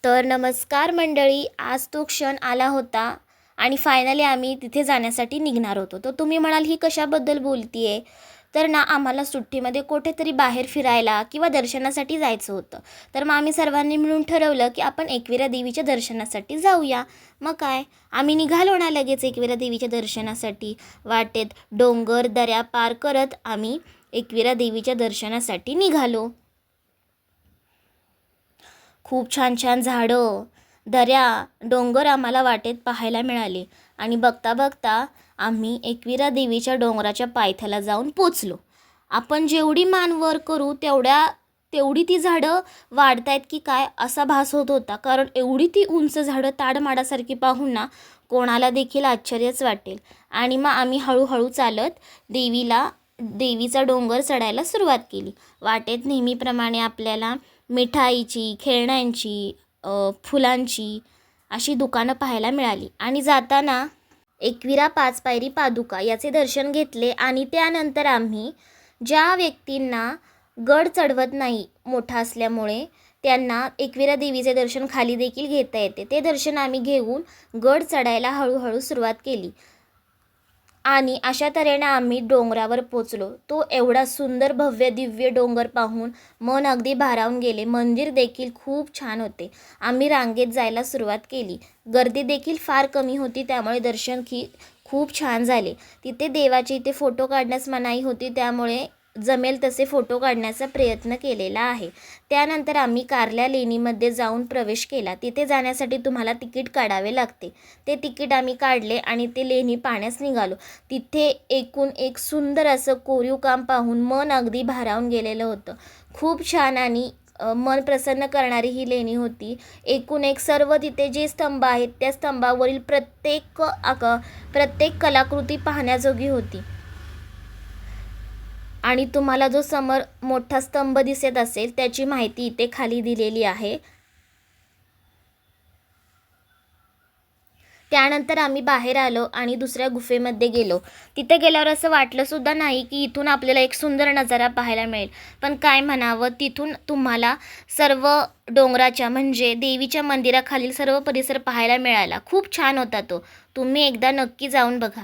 तर नमस्कार मंडळी, आज तो क्षण आला होता आणि फायनली आम्ही तिथे जाण्यासाठी निघणार होतो. तर तुम्ही म्हणाल ही कशाबद्दल बोलतीये? तर ना आम्हाला सुट्टीमध्ये कुठेतरी बाहेर फिरायला किंवा दर्शनासाठी जायचं होतं. तर मग आम्ही सर्वांनी मिळून ठरवलं की आपण एकविरा देवीच्या दर्शनासाठी जाऊया. मग काय, आम्ही निघालो ना लगेच एकविरा देवीच्या दर्शनासाठी. वाटेत डोंगर दऱ्या पार करत आम्ही एकविरा देवीच्या दर्शनासाठी निघालो. खूप छान छान झाडं, दऱ्या, डोंगर आम्हाला वाटेत पाहायला मिळाले आणि बघता बघता आम्ही एकविरा देवीच्या डोंगराच्या पायथ्याला जाऊन पोचलो. आपण जेवढी मान वर करू तेवढी ती झाडं वाढतायत की काय असा भास होत होता, कारण एवढी ती उंच झाडं ताडमाडासारखी पाहून ना कोणाला देखील आश्चर्यच वाटेल. आणि मग आम्ही हळूहळू चालत देवीचा डोंगर चढायला सुरुवात केली. वाटेत नेहमीप्रमाणे आपल्याला मिठाईची, खेळण्यांची, फुलांची अशी दुकानं पाहायला मिळाली आणि जाताना एकविरा पाच पायरी पादुका याचे दर्शन घेतले. आणि त्यानंतर आम्ही ज्या व्यक्तींना गड चढवत नाही मोठा असल्यामुळे, त्यांना एकविरा देवीचे दर्शन खाली देखील घेता येते, ते दर्शन आम्ही घेऊन गड चढायला हळूहळू सुरुवात केली. आणि अशा तऱ्हेने आम्ही डोंगरावर पोचलो. तो एवढा सुंदर भव्य दिव्य डोंगर पाहून मन अगदी भारावून गेले. मंदिर देखील खूप छान होते. आम्ही रांगेत जायला सुरुवात केली. गर्दी देखील फार कमी होती, त्यामुळे दर्शन खूप छान झाले. तिथे देवाचे इथे फोटो काढण्यास मनाई होती, त्यामुळे जमेल तसे फोटो काढण्याचा प्रयत्न केलेला आहे. त्यानंतर आम्ही कारल्या लेणीमध्ये जाऊन प्रवेश केला. तिथे जाण्यासाठी तुम्हाला तिकीट काढावे लागते. ते तिकीट आम्ही काढले आणि ते लेणी पाहण्यास निघालो. तिथे एकूण एक सुंदर असं कोरीव काम पाहून मन अगदी भारावून गेलेलं होतं. खूप छान आणि मन प्रसन्न करणारी ही लेणी होती. एकूण एक सर्व तिथे जे स्तंभ आहेत त्या स्तंभावरील प्रत्येक कलाकृती पाहण्याजोगी होती. आणि तुम्हाला जो समोर मोठा स्तंभ दिसत असेल त्याची माहिती इथे खाली दिलेली आहे. त्यानंतर आम्ही बाहेर आलो आणि दुसऱ्या गुफेमध्ये गेलो. तिथे गेल्यावर असं वाटलं सुद्धा नाही की इथून आपल्याला एक सुंदर नजारा पाहायला मिळेल. पण काय म्हणावं, तिथून तुम्हाला सर्व डोंगराच्या म्हणजे देवीच्या मंदिराखालील सर्व परिसर पाहायला मिळाला. खूप छान होता तो. तुम्ही एकदा नक्की जाऊन बघा.